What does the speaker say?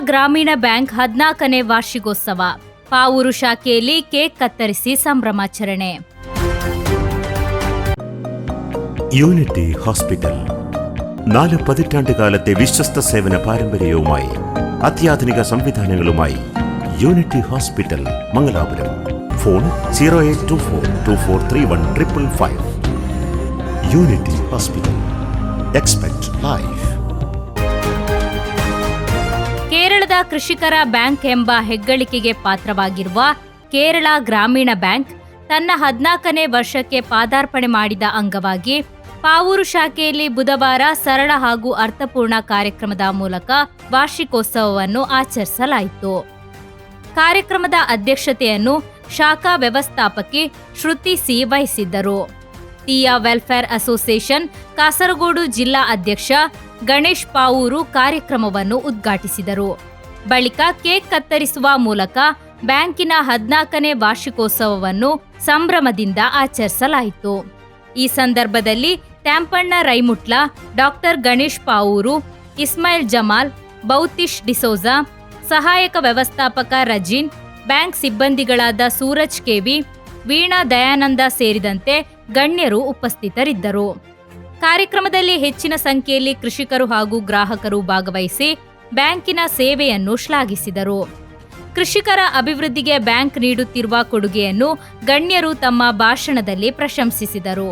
ಗ್ರಾಮೀಣ ಬ್ಯಾಂಕ್ 14ನೇ ವಾರ್ಷಿಕೋತ್ಸವ. ಪಾವೂರು ಶಾಖೆಯಲ್ಲಿ ಕೇಕ್ ಕತ್ತರಿಸಿ ಸಂಭ್ರಮಾಚರಣೆ. യൂണിറ്റി ഹോസ്പിറ്റൽ 4 പതിറ്റാണ്ടുകാലത്തെ വിശ്വസ്ത സേവന പാരമ്പര്യവുമായി അത്യാധുനിക സംവിധാനങ്ങളുമായി unity hospital Mangalapuram. Phone 0824243155. Unity hospital. Expect life. ಕೇರಳದ ಕೃಷಿಕರ ಬ್ಯಾಂಕ್ ಎಂಬ ಹೆಗ್ಗಳಿಕೆಗೆ ಪಾತ್ರವಾಗಿರುವ ಕೇರಳ ಗ್ರಾಮೀಣ ಬ್ಯಾಂಕ್ ತನ್ನ 14ನೇ ವರ್ಷಕ್ಕೆ ಪಾದಾರ್ಪಣೆ ಮಾಡಿದ ಅಂಗವಾಗಿ ಪಾವೂರು ಶಾಖೆಯಲ್ಲಿ ಬುಧವಾರ ಸರಳ ಹಾಗೂ ಅರ್ಥಪೂರ್ಣ ಕಾರ್ಯಕ್ರಮದ ಮೂಲಕ ವಾರ್ಷಿಕೋತ್ಸವವನ್ನು ಆಚರಿಸಲಾಯಿತು. ಕಾರ್ಯಕ್ರಮದ ಅಧ್ಯಕ್ಷತೆಯನ್ನು ಶಾಖಾ ವ್ಯವಸ್ಥಾಪಕಿ ಶ್ರುತಿ ಸಿ ವಹಿಸಿದ್ದರು. ತೀಯಾ ವೆಲ್ಫೇರ್ ಅಸೋಸಿಯೇಷನ್ ಕಾಸರಗೋಡು ಜಿಲ್ಲಾ ಅಧ್ಯಕ್ಷ ಗಣೇಶ್ ಪಾವೂರು ಕಾರ್ಯಕ್ರಮವನ್ನು ಉದ್ಘಾಟಿಸಿದರು. ಬಳಿಕ ಕೇಕ್ ಕತ್ತರಿಸುವ ಮೂಲಕ ಬ್ಯಾಂಕಿನ 14ನೇ ವಾರ್ಷಿಕೋತ್ಸವವನ್ನು ಸಂಭ್ರಮದಿಂದ ಆಚರಿಸಲಾಯಿತು. ಈ ಸಂದರ್ಭದಲ್ಲಿ ಟ್ಯಾಂಪಣ್ಣ ರೈಮುಟ್ಲ, ಡಾಕ್ಟರ್ ಗಣೇಶ್ ಪಾವೂರು, ಇಸ್ಮಾಯಿಲ್ ಜಮಾಲ್, ಬೌತಿಶ್ ಡಿಸೋಜಾ, ಸಹಾಯಕ ವ್ಯವಸ್ಥಾಪಕ ರಜೀನ್, ಬ್ಯಾಂಕ್ ಸಿಬ್ಬಂದಿಗಳಾದ ಸೂರಜ್ ಕೆವಿ, ವೀಣಾ ದಯಾನಂದ ಸೇರಿದಂತೆ ಗಣ್ಯರು ಉಪಸ್ಥಿತರಿದ್ದರು. ಕಾರ್ಯಕ್ರಮದಲ್ಲಿ ಹೆಚ್ಚಿನ ಸಂಖ್ಯೆಯಲ್ಲಿ ಕೃಷಿಕರು ಹಾಗೂ ಗ್ರಾಹಕರು ಭಾಗವಹಿಸಿ ಬ್ಯಾಂಕಿನ ಸೇವೆಯನ್ನು ಶ್ಲಾಘಿಸಿದರು. ಕೃಷಿಕರ ಅಭಿವೃದ್ಧಿಗೆ ಬ್ಯಾಂಕ್ ನೀಡುತ್ತಿರುವ ಕೊಡುಗೆಯನ್ನು ಗಣ್ಯರು ತಮ್ಮ ಭಾಷಣದಲ್ಲಿ ಪ್ರಶಂಸಿಸಿದರು.